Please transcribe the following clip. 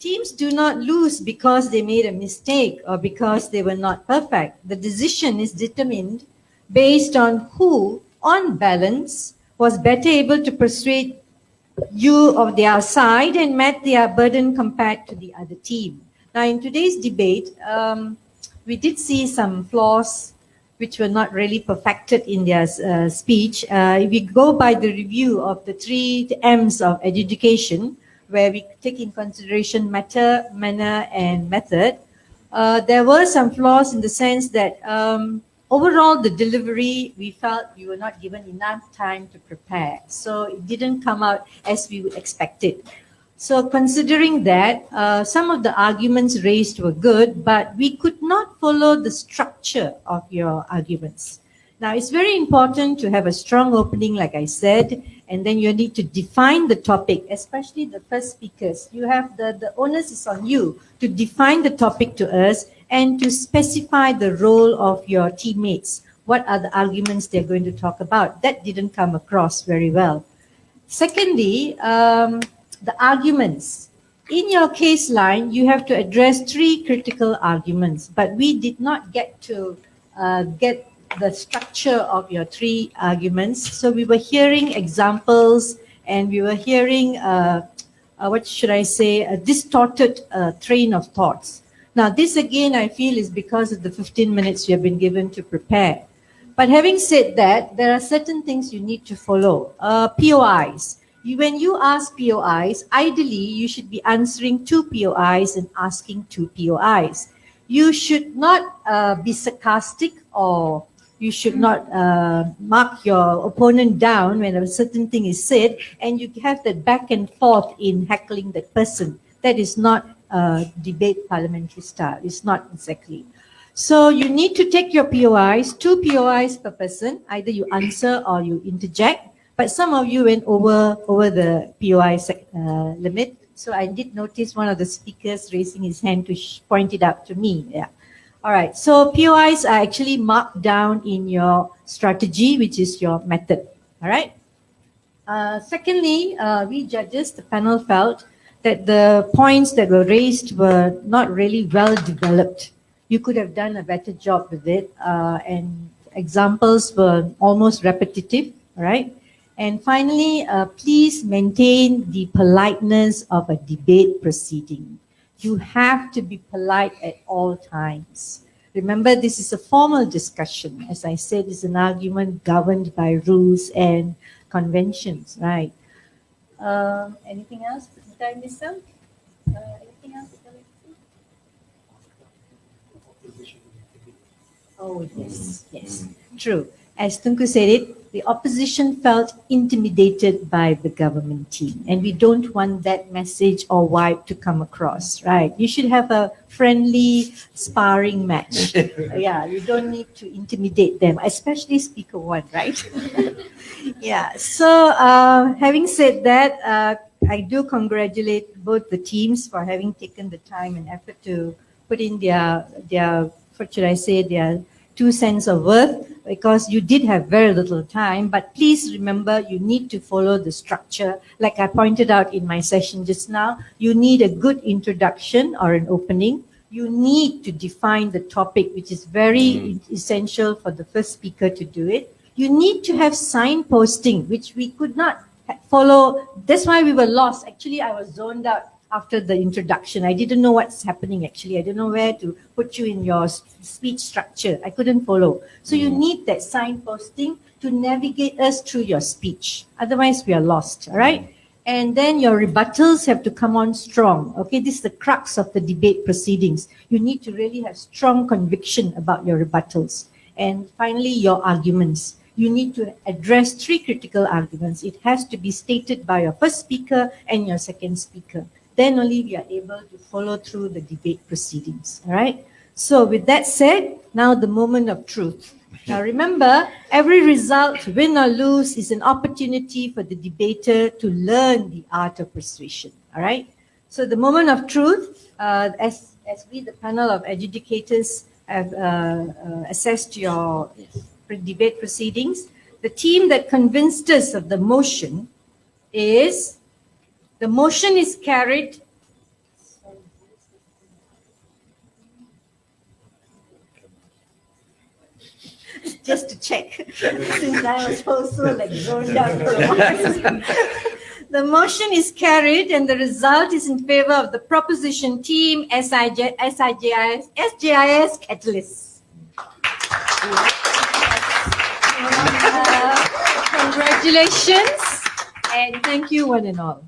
Teams do not lose because they made a mistake or because they were not perfect. The decision is determined based on who, on balance, was better able to persuade you of their side and met their burden compared to the other team. Now, in today's debate, we did see some flaws which were not really perfected in their speech. If we go by the review of the 3 M's of education, where we take in consideration matter, manner, and method, there were some flaws in the sense that overall, the delivery, we felt we were not given enough time to prepare. So it didn't come out as we would expect it. So considering that, some of the arguments raised were good, but we could not follow the structure of your arguments. Now, it's very important to have a strong opening, like I said, and then you need to define the topic, especially the first speakers. You have the onus is on you to define the topic to us and to specify the role of your teammates. What are the arguments they're going to talk about? That didn't come across very well. Secondly, the arguments. In your case line, you have to address 3 critical arguments, but we did not get to get the structure of your 3 arguments. So we were hearing examples and we were hearing, what should I say, a distorted train of thoughts. Now, this again, I feel is because of the 15 minutes you have been given to prepare. But having said that, there are certain things you need to follow. POIs. When you ask POIs, ideally, you should be answering 2 POIs and asking 2 POIs. You should not be sarcastic, or you should not mark your opponent down when a certain thing is said, and you have that back and forth in heckling that person. That is not debate parliamentary style. It's not exactly. So you need to take your POIs, 2 POIs per person. Either you answer or you interject. But some of you went over the POI limit. So I did notice one of the speakers raising his hand to point it out to me. Yeah. All right. So POIs are actually marked down in your strategy, which is your method. All right. Secondly, we judges, the panel felt that the points that were raised were not really well developed. You could have done a better job with it, and examples were almost repetitive, right? And finally, please maintain the politeness of a debate proceeding. You have to be polite at all times. Remember, this is a formal discussion. As I said, it's an argument governed by rules and conventions, right? Anything else? Did I miss out? Anything else? Oh, yes, yes, true. As Tunku said it, the opposition felt intimidated by the government team, and we don't want that message or vibe to come across, right? You should have a friendly sparring match. Yeah, you don't need to intimidate them, especially Speaker 1, right? Yeah, so having said that, I do congratulate both the teams for having taken the time and effort to put in their what should I say, their 2 cents of worth, because you did have very little time. But please remember, you need to follow the structure. Like I pointed out in my session just now, you need a good introduction or an opening. You need to define the topic, which is very essential for the first speaker to do it. You need to have signposting, which we could not follow. That's why we were lost. Actually, I was zoned out after the introduction. I didn't know what's happening actually. I didn't know where to put you in your speech structure. I couldn't follow. So you need that signposting to navigate us through your speech. Otherwise, we are lost, all right? And then your rebuttals have to come on strong. Okay, this is the crux of the debate proceedings. You need to really have strong conviction about your rebuttals. And finally, your arguments. You need to address 3 critical arguments. It has to be stated by your first speaker and your second speaker. Then only we are able to follow through the debate proceedings, all right? So with that said, now the moment of truth. Now remember, every result, win or lose, is an opportunity for the debater to learn the art of persuasion, all right? So the moment of truth, as we, the panel of educators, have assessed your debate proceedings, the team that convinced us of the motion is... The motion is carried. Sorry, just to check, since I was also like zoned out for a while. The motion is carried and the result is in favor of the proposition team SGIS Catalyst. Congratulations and thank you one and all.